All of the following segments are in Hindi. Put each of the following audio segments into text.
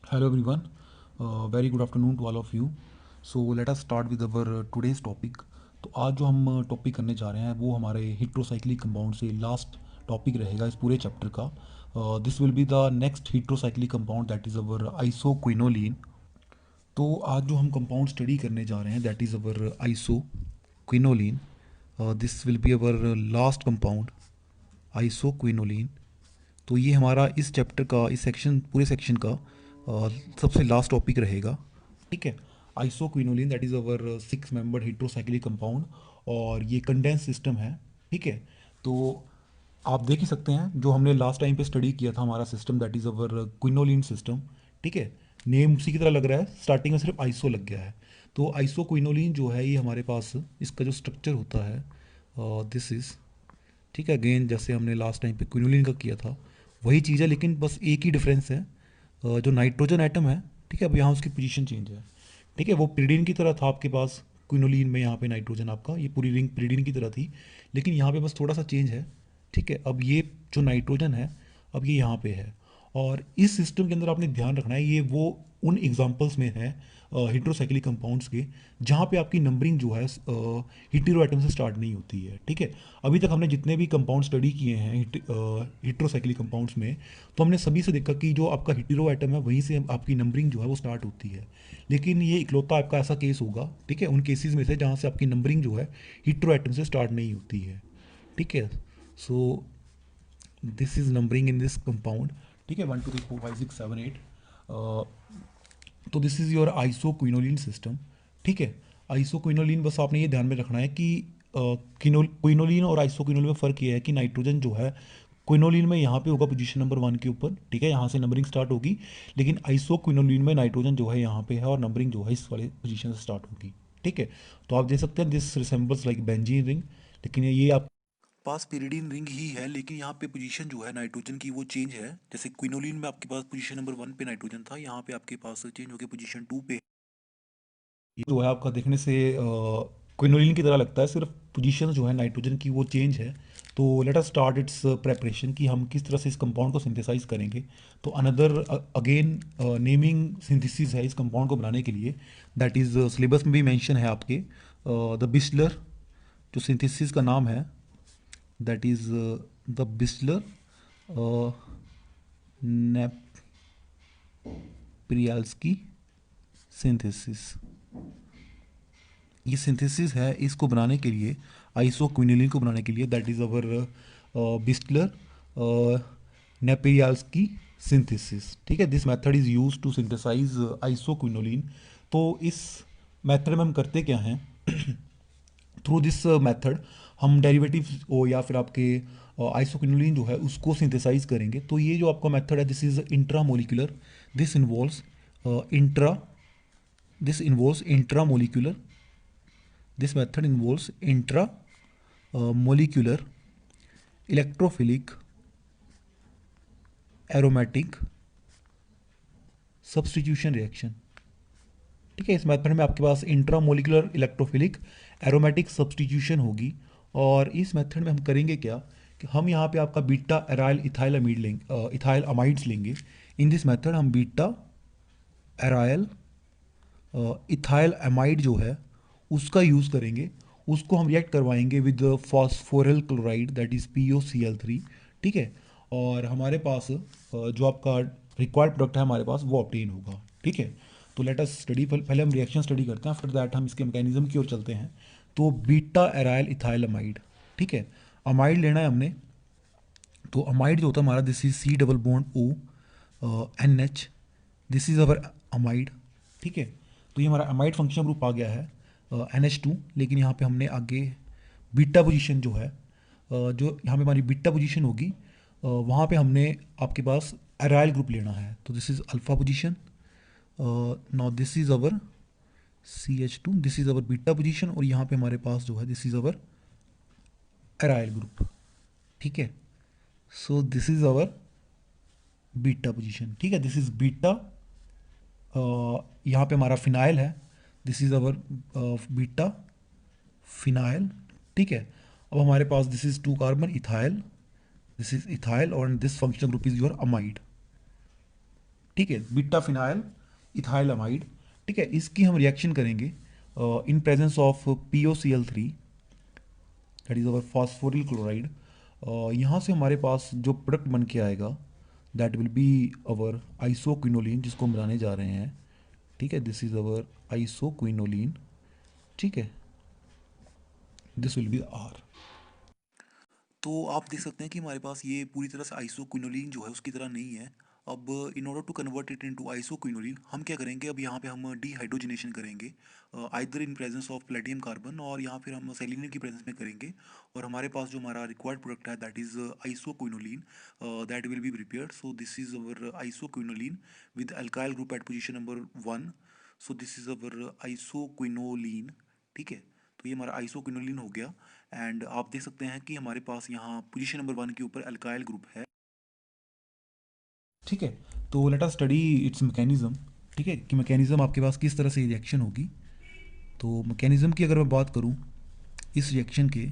Hello everyone, very good afternoon to all of you. So let us start with our today's topic. तो आज जो हम टॉपिक करने जा रहे हैं वो हमारे हिट्रोसाइक्लिक कंपाउंड से लास्ट टॉपिक रहेगा इस पूरे चैप्टर का. This will be the next heterocyclic compound that is our isoquinoline. तो आज जो हम कंपाउंड स्टडी करने जा रहे हैं that is our isoquinoline. This will be our last compound isoquinoline. तो ये हमारा इस चैप्टर का इस सेक्शन पूरे सेक्शन का सबसे लास्ट टॉपिक रहेगा. ठीक है. Isoquinoline that is our 6 member heterocyclic compound और ये कंडेंस सिस्टम है. ठीक है. तो आप देख ही सकते हैं जो हमने लास्ट टाइम पे स्टडी किया था हमारा system that is our quinoline system. ठीक है. नेम उसी की तरह लग रहा है, स्टार्टिंग में सिर्फ आइसो लग गया है. तो आइसोक्विनोलिन जो है ये हमारे पास इसका जो स्ट्रक्चर होता है दिस इज़. ठीक है. अगेन जैसे हमने लास्ट टाइम पे क्विनोलिन का किया था वही चीज़ है, लेकिन बस एक ही डिफरेंस है. जो नाइट्रोजन एटम है, ठीक है, अब यहाँ उसकी पोजीशन चेंज है. ठीक है. वो पिरीडीन की तरह था आपके पास क्विनोलिन में, यहाँ पे नाइट्रोजन आपका ये पूरी रिंग पिरीडीन की तरह थी, लेकिन यहाँ पे बस थोड़ा सा चेंज है. ठीक है. अब ये जो नाइट्रोजन है अब ये यहाँ पे है. और इस सिस्टम के अंदर आपने ध्यान रखना है ये वो उन एग्जांपल्स में है हेट्रोसाइक्लिक कंपाउंड्स के जहाँ पे आपकी नंबरिंग जो है हेटेरो एटम से स्टार्ट नहीं होती है. ठीक है. अभी तक हमने जितने भी कंपाउंड स्टडी किए हैं हेट्रोसाइक्लिक कंपाउंड्स में, तो हमने सभी से देखा कि जो आपका हेटेरो एटम है वहीं से आपकी नंबरिंग जो है वो स्टार्ट होती है. लेकिन ये इकलौता आपका ऐसा केस होगा, ठीक है, उन केसेस में से जहाँ से आपकी नंबरिंग जो है हेटेरो एटम से स्टार्ट नहीं होती है. ठीक है. So this is numbering in this compound. ठीक है. 1 2 3 4 5 6 7 8. तो this is your isoquinoline system. ठीक है. आइसोक्विनोलिन बस आपने ये ध्यान में रखना है कि क्विनोलिन और आइसोक्विनोलिन में फ़र्क ये है कि नाइट्रोजन जो है क्विनोलिन में यहाँ पे होगा पोजीशन नंबर 1 के ऊपर. ठीक है. यहाँ से नंबरिंग स्टार्ट होगी. लेकिन आइसोक्विनोलिन में नाइट्रोजन जो है यहाँ पे है और नंबरिंग जो है इस वाले पोजीशन से स्टार्ट होगी. ठीक है. तो आप देख सकते हैं this resembles like benzene ring, लेकिन ये आप पास पिरिडीन रिंग ही है, लेकिन यहाँ पे पोजीशन जो है नाइट्रोजन की वो चेंज है. जैसे क्विनोलिन में आपके पास पोजीशन नंबर 1 पे नाइट्रोजन था, यहाँ पे आपके पास चेंज होकर पोजीशन 2 पे. ये जो है आपका देखने से क्विनोलिन की तरह लगता है, सिर्फ पोजीशन जो है नाइट्रोजन की वो चेंज है. तो let us start it's preparation कि हम किस तरह से इस कंपाउंड को सिंथेसाइज करेंगे. तो अनदर अगेन नेमिंग सिंथेसिस है इस कंपाउंड को बनाने के लिए, दैट इज़ सिलेबस में भी मेंशन है आपके द बिस्लर. जो सिंथेसिस का नाम है that is the Bistler Naprialsky synthesis. ये सिंथेसिस है इसको बनाने के लिए, आइसोक्विनोलिन को बनाने के लिए, that is our Bischler Napieralski synthesis. ठीक है. This method is use to synthesize isoquinoline. तो इस मेथड में हम करते क्या हैं थ्रू दिस मेथड हम डेरिवेटिव ओ या फिर आपके आइसोक्विनोलिन जो है उसको सिंथेसाइज करेंगे. तो ये जो आपका मेथड है this is intramolecular. This involves intra this involves intramolecular. This method involves intra molecular electrophilic aromatic substitution reaction. ठीक है. इस मेथड में आपके पास इंट्रामोलिकुलर इलेक्ट्रोफिलिक एरोमेटिक सब्स्टिट्यूशन होगी. और इस मेथड में हम करेंगे क्या कि हम यहाँ पे आपका बीटा एराइल इथाइल अमीड लेंगे, इथाइल अमाइड्स लेंगे. इन दिस मेथड हम बीटा एराइल इथाइल अमाइड जो है उसका यूज़ करेंगे. उसको हम रिएक्ट करवाएंगे with phosphoryl chloride that is POCl3. ठीक है. और हमारे पास जो आपका रिक्वायर्ड प्रोडक्ट है हमारे पास वो ऑब्टेन होगा. ठीक है. तो लेट अस स्टडी, पहले हम रिएक्शन स्टडी करते हैं, आफ्टर दैट हम इसके मैकेनिज्म की ओर चलते हैं. तो बीटा एराइल इथाइल अमाइड. ठीक है. अमाइड लेना है हमने. तो अमाइड जो होता है हमारा this is C+O NH. This is our amide. ठीक है. तो ये हमारा अमाइड फंक्शनल ग्रुप आ गया है NH2. लेकिन यहाँ पे हमने आगे बीटा पोजीशन जो है जो यहाँ पे हमारी बीटा पोजीशन होगी वहाँ पे हमने आपके पास एराइल ग्रुप लेना है. तो this is alpha position. Now this is our CH2. This is our beta position. और यहाँ पे हमारे पास जो है this is our aryl group. ठीक है. So this is our beta position. ठीक है. This is beta. यहाँ पे हमारा फिनाइल है. This is our beta phenyl. ठीक है. अब हमारे पास this is 2 carbon ethyl. This is ethyl और this functional group is your amide. ठीक है, बीटा फिनाइल इथाइलमाइड। ठीक है, इसकी हम रिएक्शन करेंगे in presence of POCl3, that is our phosphoryl chloride. यहाँ से हमारे पास जो प्रोडक्ट बन के आएगा that will be our isoquinoline, जिसको हम बनाने जा रहे हैं। ठीक है, दिस इज अवर आइसोक्विनोलिन। ठीक है, दिस विल बी आर। तो आप देख सकते हैं कि हमारे पास ये पूरी तरह से आइसोक्विनोलिन जो है उसकी तरह नहीं है। अब in order to convert it into isoquinoline हम क्या करेंगे, अब यहाँ पे हम डीहाइड्रोजनेशन करेंगे either in presence of platinum carbon, और यहाँ फिर हम सेलेनियम की प्रेजेंस में करेंगे। और हमारे पास जो हमारा रिक्वायर्ड प्रोडक्ट है that is isoquinoline, that will be prepared. So this is our isoquinoline with alkyl group at position number 1। So this is our isoquinoline. ठीक है, तो ये हमारा आइसोक्विनोलिन हो गया। एंड आप देख सकते हैं कि हमारे पास यहाँ पोजीशन नंबर 1 के ऊपर अल्काइल ग्रुप है। ठीक है, तो let us study it's mechanism. ठीक है, कि मैकेनिज्म आपके पास किस तरह से रिएक्शन होगी। तो मैकेनिज्म की अगर मैं बात करूँ इस रिएक्शन के,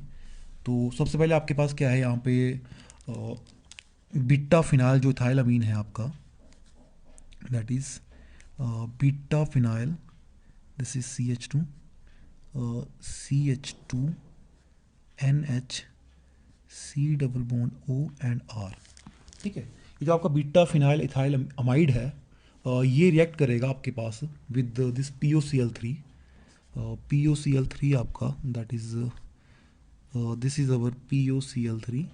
तो सबसे पहले आपके पास क्या है यहाँ पे, बीटा फिनाइल जो इथाइलअमीन है आपका, that is beta phenyl, this is CH2, CH2 NH C double bond O and R। ठीक है, ये जो आपका बीटा फिनाइल इथाइल अमाइड है, ये रिएक्ट करेगा आपके पास विद दिस POCl3। POCl3 आपका that is this is our POCl3।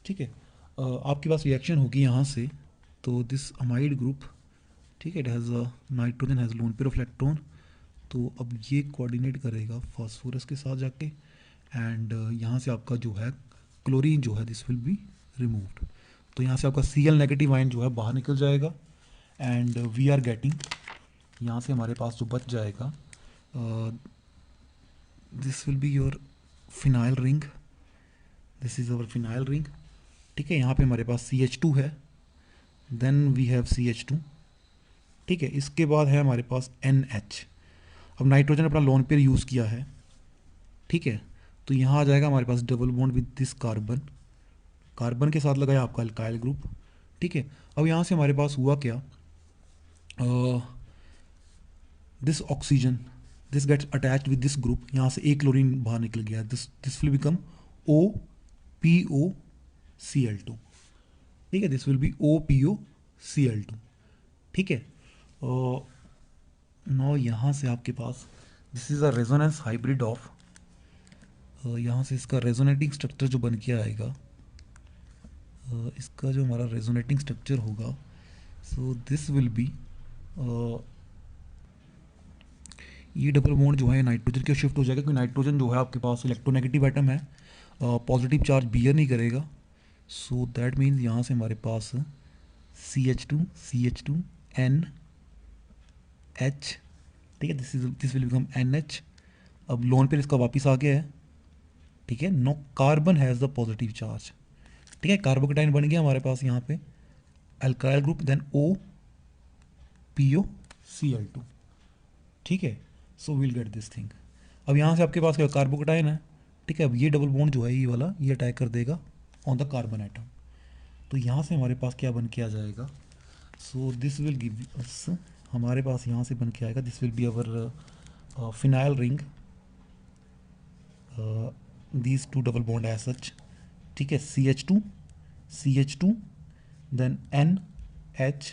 ठीक है, आपके पास रिएक्शन होगी यहाँ से, तो दिस अमाइड ग्रुप, ठीक है, it has nitrogen has loan pair of electron. तो अब ये कोऑर्डिनेट करेगा फास्फोरस के साथ जाके, एंड यहाँ से आपका जो है क्लोरीन जो है दिस विल बी रिमूव्ड। तो यहाँ से आपका Cl नेगेटिव आयन जो है बाहर निकल जाएगा, एंड वी आर गेटिंग, यहाँ से हमारे पास जो बच जाएगा this will be your phenyl ring, this is our phenyl ring. ठीक है, यहाँ पे हमारे पास CH2 है, देन वी हैव CH2। ठीक है, इसके बाद है हमारे पास NH। अब नाइट्रोजन अपना लोन पेयर यूज़ किया है। ठीक है, तो यहाँ आ जाएगा हमारे पास double bond with this carbon, carbon के साथ लगाया आपका अल्काइल ग्रुप। ठीक है, अब यहाँ से हमारे पास हुआ क्या, this oxygen this gets attached with this group, यहाँ से एक क्लोरीन बाहर निकल गया, दिस विल बिकम OPOCl2। ठीक है, दिस विल बी OPOCl2। ठीक है, नो यहाँ से आपके पास this is a resonance hybrid of, यहाँ से इसका रेजोनेटिंग स्ट्रक्चर जो बन के आएगा, इसका जो हमारा रेजोनेटिंग स्ट्रक्चर होगा, सो दिस विल बी, ये डबल बॉन्ड जो है नाइट्रोजन के शिफ्ट हो जाएगा, क्योंकि नाइट्रोजन जो है आपके पास इलेक्ट्रोनेगेटिव एटम है, पॉजिटिव चार्ज बियर नहीं करेगा। सो दैट मीन्स यहाँ से हमारे पास CH2 NH। ठीक है, दिस विल बिकम NH। अब लोन पे इसका वापस आ गया है। ठीक है, no carbon has the positive charge. ठीक है, कार्बोकेटाइन बन गया हमारे पास यहाँ पे अल्काइल ग्रुप, देन OPOCl2। ठीक है, so will get this thing. अब यहाँ से आपके पास क्या कार्बोकेटाइन है। ठीक है, अब ये डबल बॉन्ड जो है ये वाला ये अटैक कर देगा ऑन द कार्बन एटम, तो यहाँ से हमारे पास क्या बन के आ जाएगा, so this will give us, हमारे पास यहाँ से बन के आएगा this will be our phenyl ring, these two double bond as such. ठीक है, CH2 then NH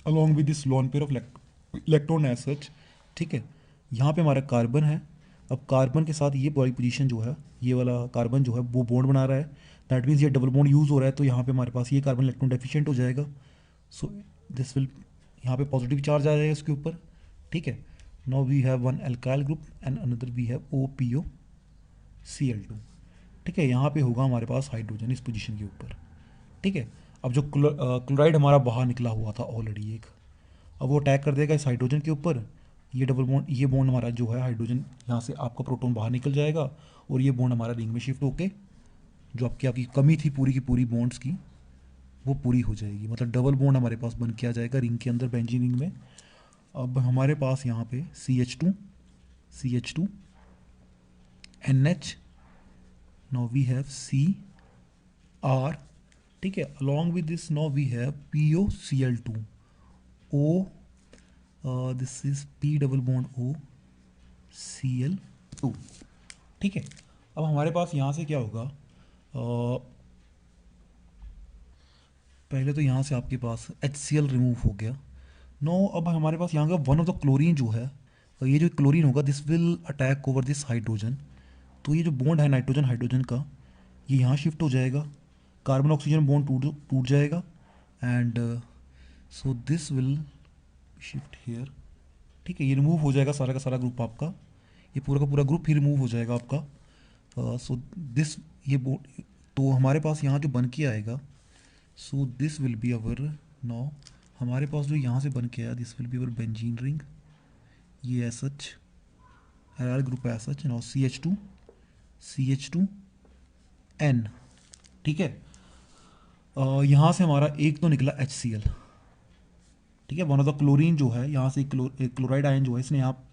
along with this lone pair of electron as such. ठीक है, यहाँ पे हमारा कार्बन है। अब कार्बन के साथ ये वाली पोजीशन जो है, ये वाला कार्बन जो है वो बॉन्ड बना रहा है, दैट मीन्स ये डबल बॉन्ड यूज़ हो रहा है, तो यहाँ पे हमारे पास ये कार्बन इलेक्ट्रॉन डेफिशिएंट हो जाएगा। सो दिस विल, यहाँ पे पॉजिटिव चार्ज आ जाएगा इसके ऊपर। ठीक है, now we have one alkyl group and another we have OPOCl2। ठीक है, यहाँ पे होगा हमारे पास हाइड्रोजन इस पोजीशन के ऊपर। ठीक है, अब जो क्लोराइड हमारा बाहर निकला हुआ था ऑलरेडी एक, अब वो अटैक कर देगा इस हाइड्रोजन के ऊपर। ये डबल बॉन्ड, ये बॉन्ड हमारा जो है हाइड्रोजन, यहाँ से आपका प्रोटॉन बाहर निकल जाएगा, और ये बॉन्ड हमारा रिंग में शिफ्ट होके जो आपकी कमी थी पूरी की पूरी बॉन्ड्स की वो पूरी हो जाएगी, मतलब डबल बॉन्ड हमारे पास बन के आ जाएगा रिंग के अंदर, बेंजीन रिंग में। अब हमारे पास यहाँ पे CH2 NH, now we have CR ठीक है। Along with this now we have POCl2 O, this is P double bond OCl2। ठीक है। अब हमारे पास यहाँ से क्या होगा, पहले तो यहाँ से आपके पास HCl रिमूव हो गया। नो अब हमारे पास यहाँ का वन ऑफ द क्लोरीन जो है, ये जो क्लोरीन होगा this will attack over this hydrogen. तो ये जो बॉन्ड है नाइट्रोजन हाइड्रोजन का, ये यहाँ शिफ्ट हो जाएगा, कार्बन ऑक्सीजन बॉन्ड टूट टूट जाएगा, and so this will shift here. ठीक है, ये रिमूव हो जाएगा सारा का सारा ग्रुप आपका, ये पूरा का पूरा ग्रुप ही रिमूव हो जाएगा आपका। सो दिस ये बॉन्ड, तो हमारे पास यहाँ जो बन के आएगा, सो this will be our, now हमारे पास जो यहाँ से बन के आया this will be our benzene ring, ये एस एच एल ग्रुप है एस एच, नाउ CH2N। ठीक है, यहाँ से हमारा एक तो निकला HCl। ठीक है, वन ऑफ द क्लोरीन जो है यहाँ से क्लोराइड आयन जो है इसने यहाँ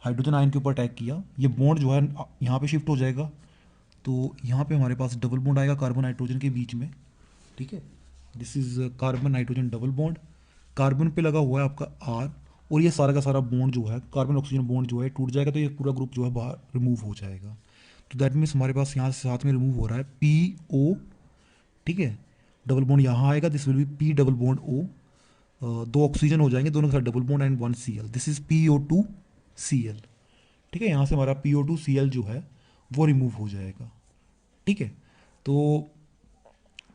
हाइड्रोजन आयन के ऊपर अटैक किया, ये बॉन्ड जो है यहाँ पे शिफ्ट हो जाएगा। तो यहाँ पे हमारे पास डबल बॉन्ड आएगा कार्बन नाइट्रोजन के बीच में। ठीक है, this is carbon nitrogen double bond, carbon पे लगा हुआ है आपका R, और ये सारा का सारा बॉन्ड जो है कार्बन ऑक्सीजन बॉन्ड जो है टूट जाएगा, तो ये पूरा ग्रुप जो है बाहर रिमूव हो जाएगा। तो दैट मीन्स हमारे पास यहाँ से साथ में रिमूव हो रहा है PO। ठीक है, डबल बॉन्ड यहाँ आएगा, this will B P double bond O, दो ऑक्सीजन हो जाएंगे दोनों के साथ double bond and 1 Cl, this is PO2Cl। ठीक है, यहाँ से हमारा PO2Cl जो है वो रिमूव हो जाएगा। ठीक है, तो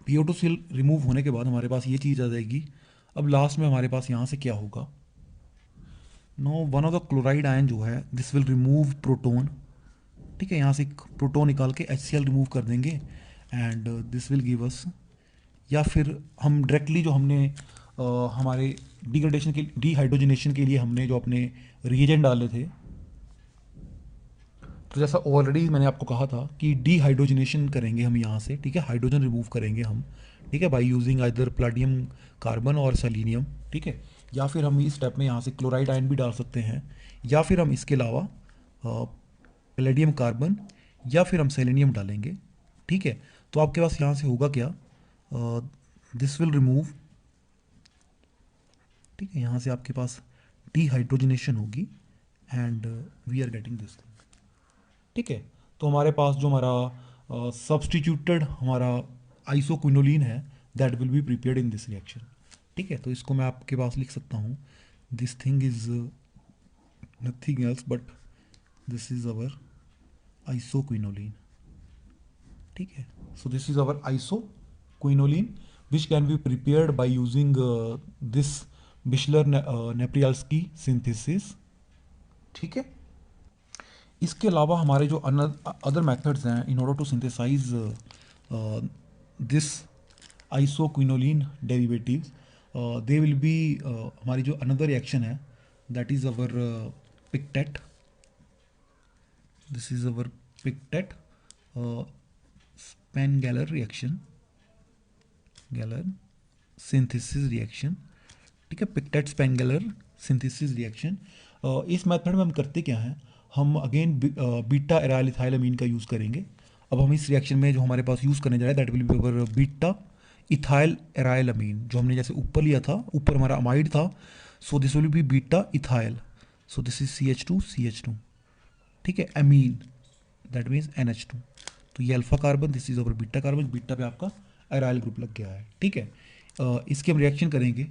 PO2Cl रिमूव होने के बाद हमारे पास ये चीज़ आ जाएगी। अब लास्ट में हमारे पास यहाँ से क्या होगा, no one of the chloride ion जो है दिस विल रिमूव प्रोटोन। ठीक है, यहाँ से एक प्रोटोन निकाल के HCl रिमूव कर देंगे, एंड दिस विल गिव अस, या फिर हम डायरेक्टली जो हमने हमारे डिग्रेडेशन के डिहाइड्रोजनेशन के लिए हमने जो अपने रिएजेंट डाले थे, तो जैसा ऑलरेडी मैंने आपको कहा था कि डिहाइड्रोजनेशन करेंगे हम यहाँ से। ठीक है, हाइड्रोजन रिमूव करेंगे हम। ठीक है, बाय यूजिंग आइदर प्लाटियम कार्बन और सेलेनियम। ठीक है, या फिर हम इस स्टेप में यहाँ से क्लोराइड आयन भी डाल सकते हैं, या फिर हम इसके अलावा पैलेडियम कार्बन या फिर हम सेलेनियम डालेंगे। ठीक है, तो आपके पास यहाँ से होगा क्या, दिस विल रिमूव। ठीक है, यहाँ से आपके पास डिहाइड्रोजनेशन होगी and we are getting this thing. ठीक है, तो हमारे पास जो हमारा सब्सटीट्यूटेड हमारा आइसोक्विनोलिन है that will be prepared in this reaction. ठीक है, तो इसको मैं आपके पास लिख सकता हूँ, this thing is nothing else but this is our isoquinoline. ठीक है, so this is our isoquinoline which can be prepared by using this Bischler Napieralski synthesis. ठीक है, इसके अलावा हमारे जो अदर मेथड्स हैं in order to synthesize this isoquinoline derivatives, they will be, हमारी जो अनदर रिएक्शन है that is our Pictet. This is our Pictet Spengler reaction, Gaylor synthesis reaction. ठीक है, पिक्टेट स्पेन-गैलर सिंथेसिस रिएक्शन। इस मेथड में हम करते क्या हैं, हम अगेन बीटा एराइल इथाइलामीन का यूज़ करेंगे। अब हम इस रिएक्शन में जो हमारे पास यूज़ करने जा रहे हैं that will be our beta ethyl arylamine, जो हमने जैसे ऊपर लिया था, ऊपर हमारा अमाइड था, सो this will B beta ethyl, so this is CH2। ठीक है, एमीन दैट मीन्स NH2, तो ये alpha carbon, this is our beta carbon, beta पे आपका एराइल ग्रुप लग गया है। ठीक है, इसके हम रिएक्शन करेंगे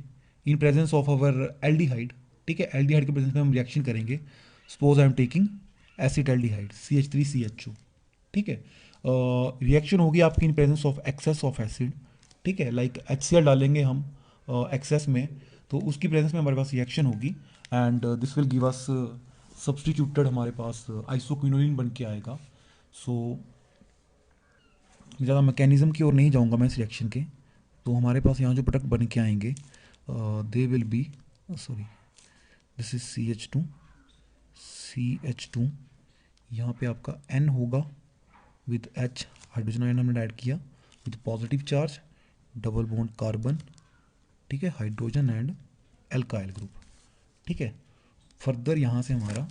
in presence of our aldehyde. ठीक है, एल्डिहाइड के प्रेजेंस में हम रिएक्शन करेंगे। Suppose I am taking acetaldehyde CH3CHO। ठीक है, रिएक्शन होगी आपकी in presence of excess of acid. ठीक है, लाइक HCl डालेंगे हम एक्सेस में, तो उसकी प्रेजेंस में हमारे पास रिएक्शन होगी and this will give us substituted, हमारे पास आइसोक्विनोलिन बन के आएगा। सो ज़्यादा मैकेनिज्म की ओर नहीं जाऊंगा मैं इस रिएक्शन के। तो हमारे पास यहाँ जो प्रोडक्ट बन के आएंगे दे will B, sorry this is CH2, यहाँ पे आपका N होगा विद H, हाइड्रोजन आयन हमने ऐड किया with positive charge, double bond carbon. ठीक है, हाइड्रोजन एंड एल्काइल ग्रुप। ठीक है, फर्दर यहाँ से हमारा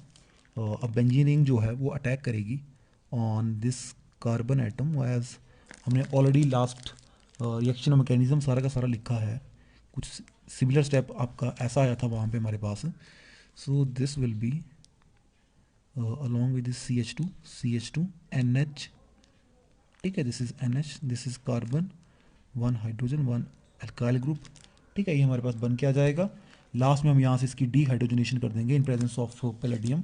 अब बेंजीन रिंग जो है वो अटैक करेगी on this carbon atom, as हमने ऑलरेडी लास्ट रिएक्शन मैकेनिज्म सारा का सारा लिखा है, कुछ सिमिलर स्टेप आपका ऐसा आया था वहाँ पे हमारे पास। So this will be along with this CH2 NH, ठीक है, this is NH, this is carbon, one hydrogen, one alkyl group, ठीक है, ये हमारे पास बन के आ जाएगा। लास्ट में हम यहाँ से इसकी डी हाइड्रोजनेशन कर देंगे इन प्रेजेंस ऑफ पैलेडियम,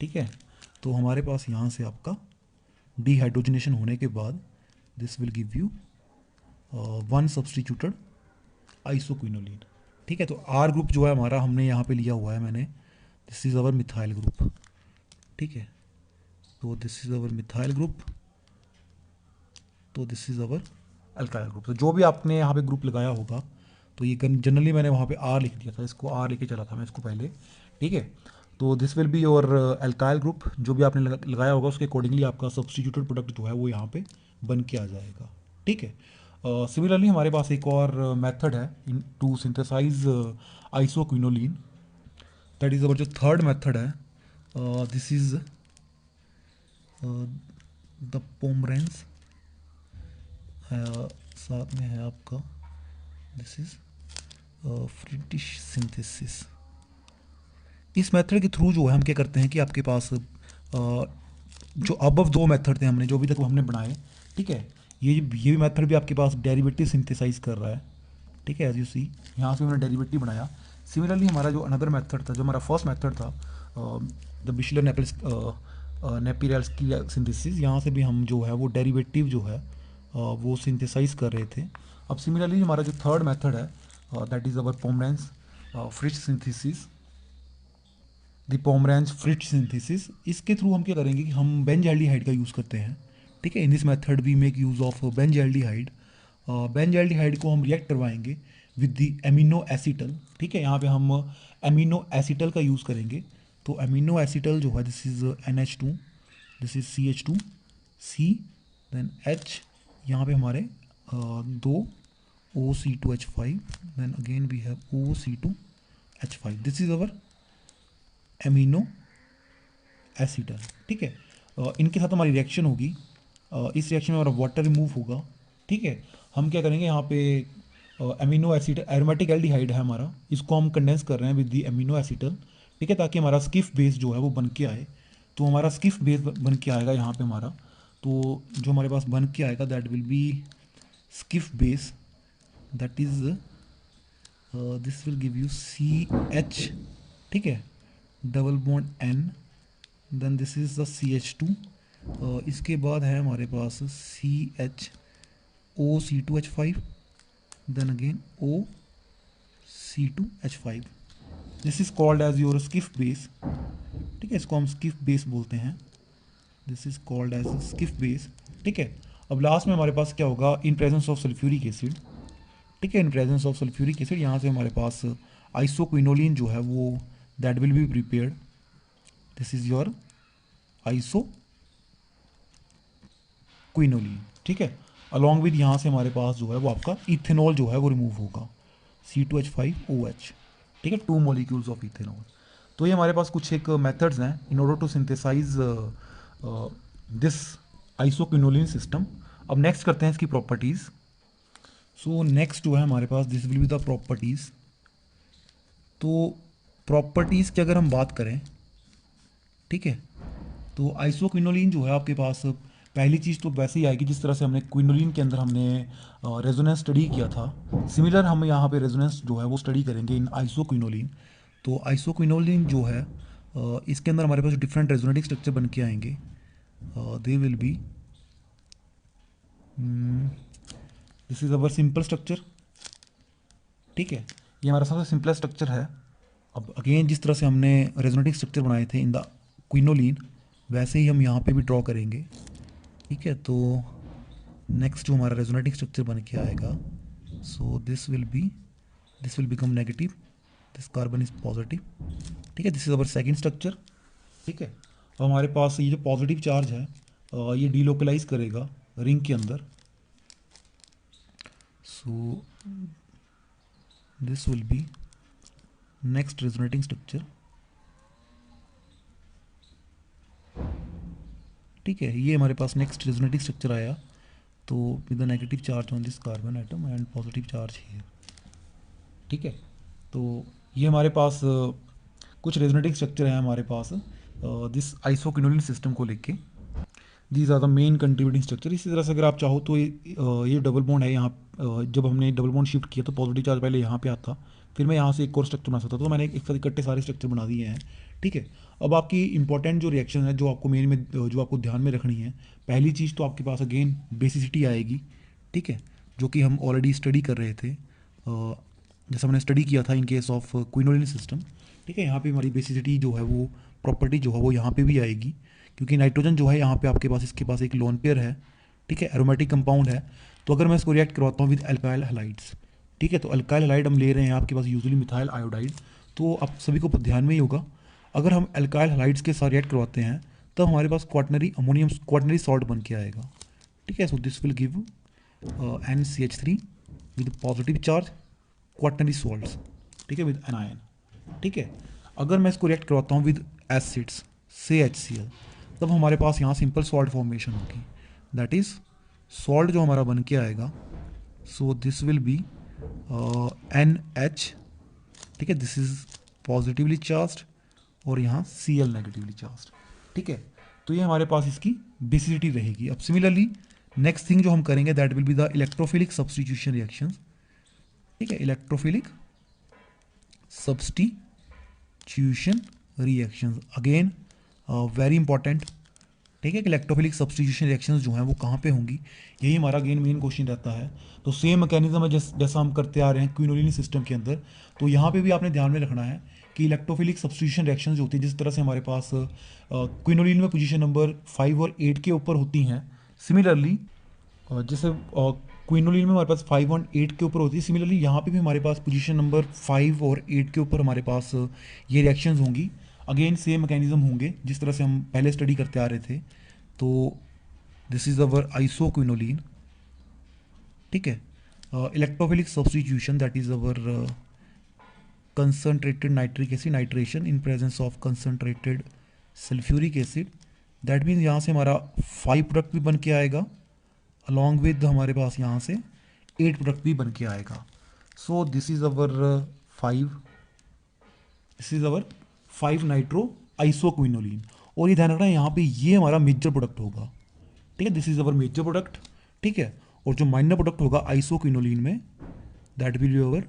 ठीक है। तो हमारे पास यहाँ से आपका डी हाइड्रोजनेशन होने के बाद this will give you one substituted isoquinoline, ठीक है। तो आर ग्रुप जो है हमारा हमने यहाँ पे लिया हुआ है मैंने, this is our methyl group, ठीक है। तो this is our methyl group, तो this is our alkyl group. तो जो भी आपने यहाँ पे ग्रुप लगाया होगा, तो ये जनरली मैंने वहाँ पे आर लिख दिया था, इसको आर लेके चला था मैं इसको पहले, ठीक है। तो this will be your alkyl group, जो भी आपने लगाया होगा उसके अकॉर्डिंगली आपका सब्सटीट्यूटेड प्रोडक्ट जो है वो यहाँ पे बन के आ जाएगा, ठीक है। सिमिलरली हमारे पास एक और मेथड है in to synthesize isoquinoline, that is our जो थर्ड मेथड है, दिस इज द पोमरेंस, साथ में है आपका दिस इज फ्रिटिश सिंथेसिस। इस मेथड के थ्रू जो है हम क्या करते हैं कि आपके पास जो अबव दो मेथड थे हमने जो भी तक हमने बनाए, ठीक है, ये भी मेथड भी आपके पास डेरिवेटिव सिंथेसाइज कर रहा है, ठीक है। एज यू सी यहाँ से हमने डेरिवेटिव बनाया। सिमिलरली हमारा जो अनदर मेथड था, जो हमारा फर्स्ट मेथड था, द बिशलर नेपियर्स की सिंथेसिस, यहाँ से भी हम जो है वो डेरिवेटिव जो है वो सिंथेसाइज कर रहे थे। अब सिमिलरली हमारा जो थर्ड मेथड है, that is our Pomeranz Fritsch synthesis, the Pomeranz Fritsch synthesis. इसके थ्रू हम क्या करेंगे कि हम बेंजल्डिहाइड का यूज़ करते हैं, ठीक है। In this method we make use of benzaldehyde. Benzaldehyde को हम रिएक्ट करवाएंगे विद द एमिनो एसिटल, ठीक है। यहाँ पे हम एमिनो एसिटल का यूज़ करेंगे। तो एमिनो एसिटल जो है this is NH2, this is CH2, C then H, यहाँ पे हमारे दो OC2H5, then again we have OC2H5, this is our amino acetal, ठीक है। इनके साथ हमारी रिएक्शन होगी, इस रिएक्शन में हमारा वाटर रिमूव होगा, ठीक है। हम क्या करेंगे यहाँ पे एमिनो एसिड एरोमेटिक एल्डिहाइड है हमारा, इसको हम कंडेंस कर रहे हैं विद द एमिनो एसिटल, ठीक है, ताकि हमारा स्किफ बेस जो है वो बन के आए। तो हमारा स्किफ बेस बन के आएगा यहाँ पे हमारा, तो जो हमारे पास बन के आएगा that will be Schiff base, that is this will give you CH, ठीक है, double bond N, then this is the CH2, इसके बाद है हमारे पास CH OC2H5, then again OC2H5, this is called as your Schiff base, ठीक है, इसको हम स्किफ बेस बोलते हैं, this is called as Schiff base, ठीक है। अब लास्ट में हमारे पास क्या होगा, in presence of sulphuric acid, ठीक है, इन प्रेजेंस ऑफ सल्फ्यूरिक एसिड यहाँ से हमारे पास आइसोक्विनोलिन जो है वो that will be prepared, this is your isoquinoline, ठीक है। अलॉन्ग विद यहाँ से हमारे पास जो है वो आपका इथेनॉल जो है वो रिमूव होगा, C2H5OH, ठीक है, टू मॉलिक्यूल्स ऑफ इथेनॉल। तो ये हमारे पास कुछ एक मेथड्स हैं in order to synthesize this isoquinoline system. अब नेक्स्ट करते हैं इसकी प्रॉपर्टीज़। सो नेक्स्ट जो है हमारे पास this will be the properties. तो प्रॉपर्टीज़ की अगर हम बात करें, ठीक है, तो आइसोक्विनोलिन जो है आपके पास पहली चीज़ तो वैसे ही आएगी जिस तरह से हमने क्विनोलिन के अंदर हमने रेजोनेंस स्टडी किया था, सिमिलर हम यहाँ पे रेजोनेंस जो है वो स्टडी करेंगे इन आइसोक्विनोलिन। तो आइसोक्विनोलिन जो है इसके अंदर हमारे पास डिफरेंट रेजोनेटिक स्ट्रक्चर बन के आएंगे, दे will B this is our simple structure, ठीक है, ये हमारा सबसे सिंपलेस्ट स्ट्रक्चर है। अब अगेन जिस तरह से हमने रेजोनेटिक स्ट्रक्चर बनाए थे इन द क्विनोलिन वैसे ही हम यहाँ पे भी ड्रॉ करेंगे, ठीक है। तो नेक्स्ट जो हमारा रेजोनेटिक स्ट्रक्चर बन के आएगा, सो this will become negative, this carbon is positive, ठीक है, this is our second structure, ठीक है। अब हमारे पास ये जो पॉजिटिव चार्ज है ये डीलोकलाइज करेगा रिंग के अंदर, सो this will B next resonating structure, ठीक है, ये हमारे पास नेक्स्ट रेजोनेटिक स्ट्रक्चर आया। तो with the negative charge on this carbon atom and positive charge here. ठीक है, तो ये हमारे पास कुछ रेजोनेटिंग स्ट्रक्चर है हमारे पास दिस आइसोक्विनोलिन सिस्टम को लेके। These are the main contributing structure. इसी तरह से अगर आप चाहो तो ये डबल बॉन्ड है यहाँ। जब हमने डबल बॉन्ड शिफ्ट किया तो पॉजिटिव चार्ज पहले यहाँ पे आता, फिर मैं यहाँ से एक और स्ट्रक्चर बना सकता था, तो मैंने एक साथ इकट्ठे सारे स्ट्रक्चर बना दिए हैं। ठीक है, अब आपकी इंपॉर्टेंट जो रिएक्शन है जो आपको मेन में जो आपको ध्यान में रखनी है, पहली चीज़ तो आपके पास अगेन बेसिसिटी आएगी। ठीक है, जो कि हम ऑलरेडी स्टडी कर रहे थे, जैसा हमने स्टडी किया था in case of quinoline system. ठीक है, यहाँ पे हमारी बेसिसिटी जो है वो प्रॉपर्टी जो है वो यहाँ पे भी आएगी, क्योंकि नाइट्रोजन जो है यहाँ पे आपके पास इसके पास एक लोन पेयर है। ठीक है, एरोमेटिक कंपाउंड है। तो अगर मैं इसको रिएक्ट करवाता हूँ विद अल्काइल हैलाइड्स, ठीक है, तो अल्काइल हैलाइड हम ले रहे हैं आपके पास यूजुअली मिथाइल आयोडाइड। तो आप सभी को ध्यान में ही होगा, अगर हम अल्काइल हैलाइड्स के साथ रिएक्ट करवाते हैं तब हमारे पास क्वाटनरी अमोनियम क्वाटनरी सॉल्ट बन के आएगा। ठीक है, so this will give NCH3 with positive charge quaternary salts. ठीक है, विद एनायन। ठीक है, अगर मैं इसको रिएक्ट करवाता हूँ विद एसिड्स से HCl, तब हमारे पास यहाँ सिंपल सॉल्ट फॉर्मेशन होगी, दैट इज सॉल्ट जो हमारा बन के आएगा। सो दिस विल बी NH। ठीक है, दिस इज पॉजिटिवली चार्ज्ड और यहाँ Cl नेगेटिवली चार्ज्ड। ठीक है, तो ये हमारे पास इसकी बेसिसिटी रहेगी। अब सिमिलरली नेक्स्ट थिंग जो हम करेंगे that will be the electrophilic substitution reactions. ठीक है, electrophilic substitution reactions again very important. ठीक है, कि इलेक्ट्रोफिलिक सब्सटीट्यूशन रिएक्शंस जो हैं वो कहाँ पे होंगी, यही हमारा अगेन मेन क्वेश्चन रहता है। तो सेम मैकेनिज्म है जैसा हम करते आ रहे हैं क्विनोलिन सिस्टम के अंदर। तो यहाँ पे भी आपने ध्यान में रखना है कि इलेक्ट्रोफिलिक सब्सटीट्यूशन रिएक्शंस जो होती है, जिस तरह से हमारे पास क्विनोलिन में पोजीशन नंबर 5 और 8 के ऊपर होती हैं, सिमिलरली जैसे क्विनोलिन में हमारे पास 5 और 8 के ऊपर होती है, सिमिलरली यहाँ पे भी हमारे पास पोजीशन नंबर 5 और 8 के ऊपर हमारे पास ये रिएक्शंस होंगी। अगेन सेम मैकेनिज्म होंगे जिस तरह से हम पहले स्टडी करते आ रहे थे। तो दिस इज अवर आइसोक्विनोलिन। ठीक है, electrophilic substitution that is our concentrated nitric acid nitration in presence of concentrated sulphuric acid. That means यहाँ से हमारा 5 प्रोडक्ट भी बन के आएगा, अलॉन्ग विद हमारे पास यहाँ से 8 प्रोडक्ट भी बन के आएगा। सो this is our 5 nitro isoquinoline. और ये ध्यान रखना है यहाँ पे ये हमारा मेजर प्रोडक्ट होगा। ठीक है, this is our major product. ठीक है, और जो माइनर प्रोडक्ट होगा आइसोक्विनोलिन में that will be our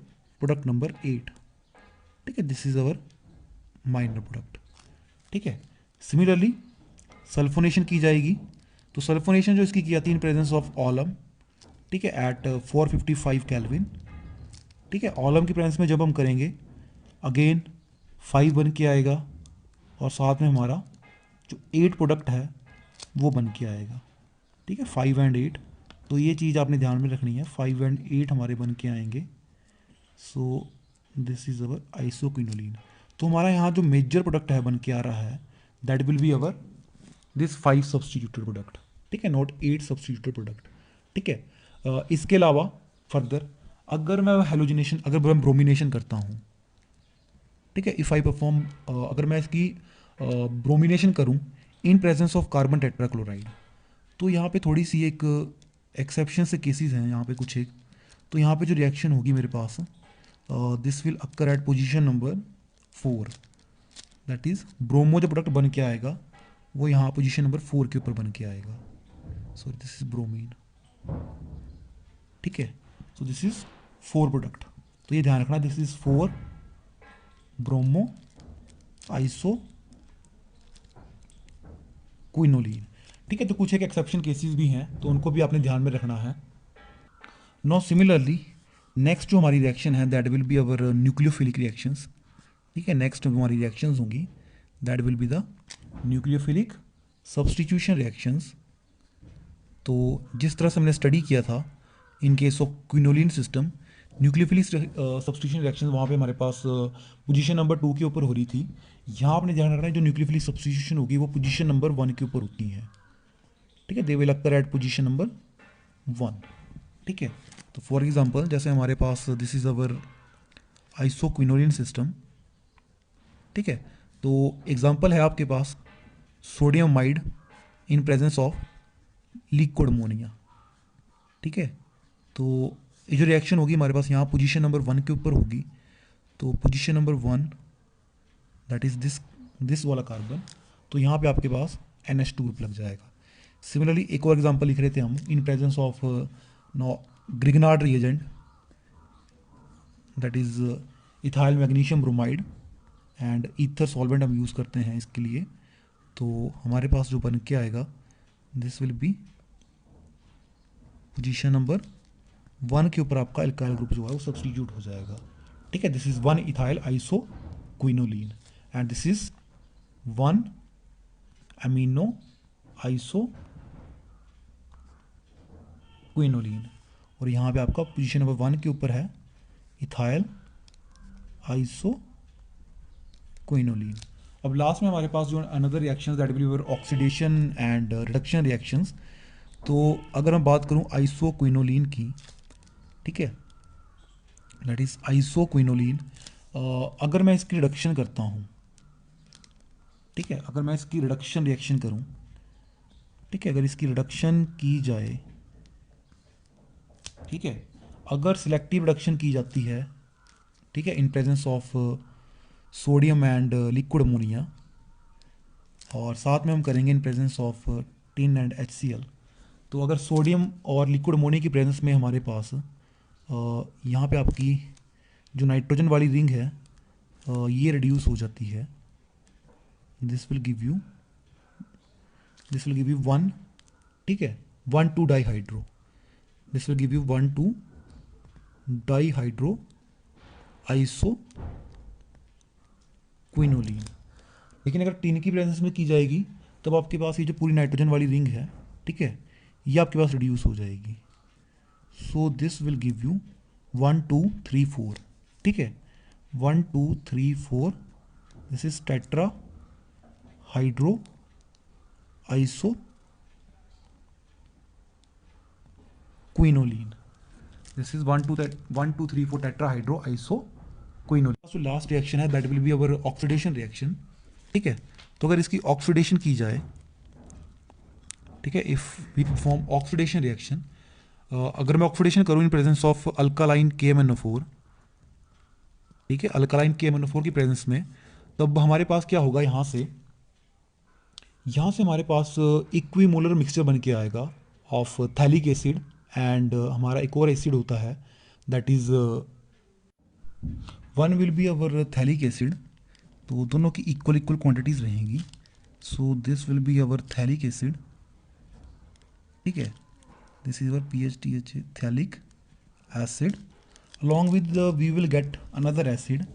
product number 8। ठीक है, this is our minor product. ठीक है, सिमिलरली सल्फोनेशन की जाएगी। तो सल्फोनेशन जो इसकी की जाती है इन प्रेजेंस ऑफ ऑलम। ठीक है, एट 455 केल्विन। ठीक है, ऑलम की प्रेजेंस में जब हम करेंगे अगेन 5 बन के आएगा और साथ में हमारा जो 8 प्रोडक्ट है वो बन के आएगा। ठीक है, 5 एंड 8। तो ये चीज़ आपने ध्यान में रखनी है, 5 एंड 8 हमारे बन के आएंगे। सो दिस इज अवर आइसोक्विनोलिन। तो हमारा यहाँ जो मेजर प्रोडक्ट है बन के आ रहा है that will be our this 5 substituted product. ठीक है, नॉट 8 सब्सटीट्यूटेड प्रोडक्ट। ठीक है, इसके अलावा फर्दर अगर मैं हेलोजिनेशन अगर मैं ब्रोमिनेशन करता हूँ, ठीक है, इफ़ आई परफॉर्म अगर मैं इसकी ब्रोमिनेशन करूँ इन प्रेजेंस ऑफ कार्बन टेट्राक्लोराइड, तो यहाँ पे थोड़ी सी एक एक्सेप्शन से केसेस हैं यहाँ पे कुछ एक। तो यहाँ पे जो रिएक्शन होगी मेरे पास this will occur at position number 4, that is bromo जो प्रोडक्ट बन के आएगा वो यहाँ पोजीशन नंबर 4 के ऊपर बन के आएगा। सो दिस इज ब्रोमीन। ठीक है, सो दिस इज 4 प्रोडक्ट। तो ये ध्यान रखना, this is 4 bromo iso quinoline. ठीक है, तो कुछ एक एक्सेप्शन केसेस भी हैं तो उनको भी आपने ध्यान में रखना है। नो सिमिलरली नेक्स्ट जो हमारी रिएक्शन है that will be our nucleophilic reactions. ठीक है, नेक्स्ट हमारी रिएक्शंस होंगी that will be the nucleophilic substitution reactions. तो जिस तरह से हमने स्टडी किया था in case of quinoline system, nucleophilic substitution reactions वहाँ पे हमारे पास पोजीशन नंबर 2 के ऊपर हो रही थी। यहाँ आपने ध्यान रखना है जो न्यूक्लियोफिलिक सब्सटीट्यूशन होगी वो पोजीशन नंबर 1 के ऊपर होती है। ठीक है, they will occur at position number 1। ठीक है, तो फॉर एग्जांपल जैसे हमारे पास this is our isoquinoline system. ठीक है, तो एग्जांपल है आपके पास sodium amide in presence of liquid ammonia. ठीक है। तो ये जो रिएक्शन होगी हमारे पास यहाँ पोजीशन नंबर 1 के ऊपर होगी, तो position number 1 that is this वाला कार्बन, तो यहाँ पे आपके पास NH2 ग्रुप लग जाएगा। सिमिलरली एक और एग्जांपल लिख रहे थे हम, इन presence of Grignard reagent that is ethyl magnesium bromide and ether solvent हम यूज़ करते हैं इसके लिए। तो हमारे पास जो बन के आएगा this will B position number 1 के ऊपर आपका एल्काइल ग्रुप जो है वो सब्स्टिट्यूट हो जाएगा। ठीक है, this is 1 ethyl iso quinoline and this is 1 amino iso quinoline, और यहाँ पे आपका पोजीशन नंबर 1 के ऊपर है इथाइल आइसो क्विनोलिन। अब लास्ट में हमारे पास जो another reactions that will B oxidation and reduction reactions. तो अगर मैं बात करूं आइसो क्विनोलिन की, ठीक है, दैट इज आइसो क्विनोलिन, अगर मैं इसकी रिडक्शन करता हूं, ठीक है, अगर मैं इसकी रिडक्शन रिएक्शन करूं, ठीक है, अगर इसकी रिडक्शन की जाए, ठीक है, अगर सिलेक्टिव रिडक्शन की जाती है, ठीक है, इन presence of sodium and liquid ammonia, और साथ में हम करेंगे in presence of tin and HCl। तो अगर सोडियम और लिक्विड अमोनिया की प्रेजेंस में हमारे पास यहाँ पे आपकी जो नाइट्रोजन वाली रिंग है ये रिड्यूस हो जाती है, दिस विल गिव यू 1, ठीक है, 1,2 dihydro, this will give you 1,2 dihydro iso quinoline. लेकिन अगर टिन की प्रेजेंस में की जाएगी तब आपके पास ये जो पूरी नाइट्रोजन वाली रिंग है, ठीक है, ये आपके पास रिड्यूस हो जाएगी। सो दिस विल गिव यू 1 2 3 4, ठीक है, 1 2 3 4, this is tetra hydro iso quinoline, this is 1 2 3 4 tetra hydro iso quinoline. जो लास्ट रिएक्शन है that will be our oxidation reaction, ठीक है। तो अगर इसकी ऑक्सीडेशन की जाए, ठीक है, if we perform oxidation reaction, अगर मैं ऑक्सीडेशन करूँ इन प्रेजेंस ऑफ अल्कालाइन KMnO4, ठीक है, अल्कालाइन KMnO4 की प्रेजेंस में, तब हमारे पास क्या होगा, यहाँ से हमारे पास इक्विमोलर मिक्सचर बन के आएगा ऑफ थैलिक एसिड एंड हमारा एक और एसिड होता है that is one will be our phthalic acid, तो दोनों की इक्वल क्वांटिटीज रहेंगी। सो this will be our phthalic acid, ठीक है, this is our PHTH phthalic acid, along with we will get another acid,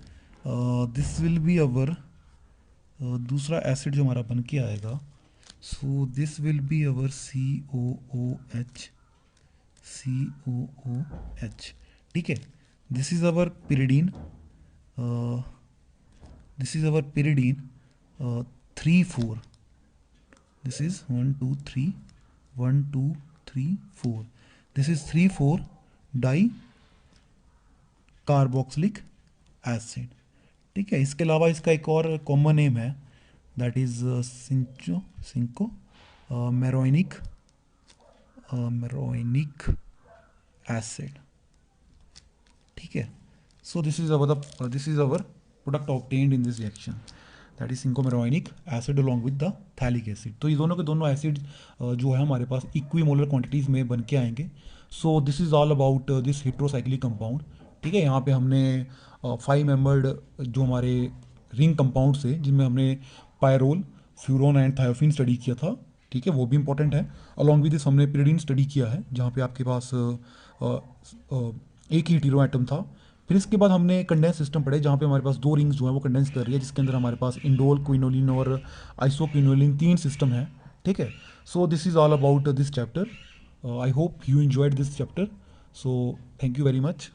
this will be our दूसरा एसिड जो हमारा बन के आएगा, सो this will be our COOH, ठीक है, this is our pyridine, this is our pyridine 3 4, this is 1 2 3 1 2 3 4, this is 3 4 di carboxylic acid, ठीक है। इसके अलावा इसका एक और कॉमन नेम है that is cinchomeronic acid, ठीक है। So this is our product obtained in this reaction that is cinchomeronic acid along with the phthalic acid. तो ये दोनों के दोनों एसिड जो है हमारे पास इक्विमोलर क्वांटिटीज में बन के आएंगे। सो this is all about this heterocyclic compound, ठीक है। यहाँ पे हमने 5 मेंबर्ड जो हमारे रिंग कंपाउंड से, जिनमें हमने पायरोल, फ्यूरोन एंड थायोफिन स्टडी किया था, ठीक है, वो भी इंपॉर्टेंट है। अलॉन्ग विद दिस हमने pyridine स्टडी किया है जहाँ पे आपके पास एक ही हीटेरो एटम था। फिर इसके बाद हमने कंडेंस सिस्टम पढ़े जहाँ पे हमारे पास 2 रिंग्स जो है वो कंडेंस कर रही है, जिसके अंदर हमारे पास इंडोल, क्विनोलिन और आइसो क्विनोलिन 3 सिस्टम है, ठीक है। So this is all about this chapter. I hope you enjoyed this chapter, so thank you very much.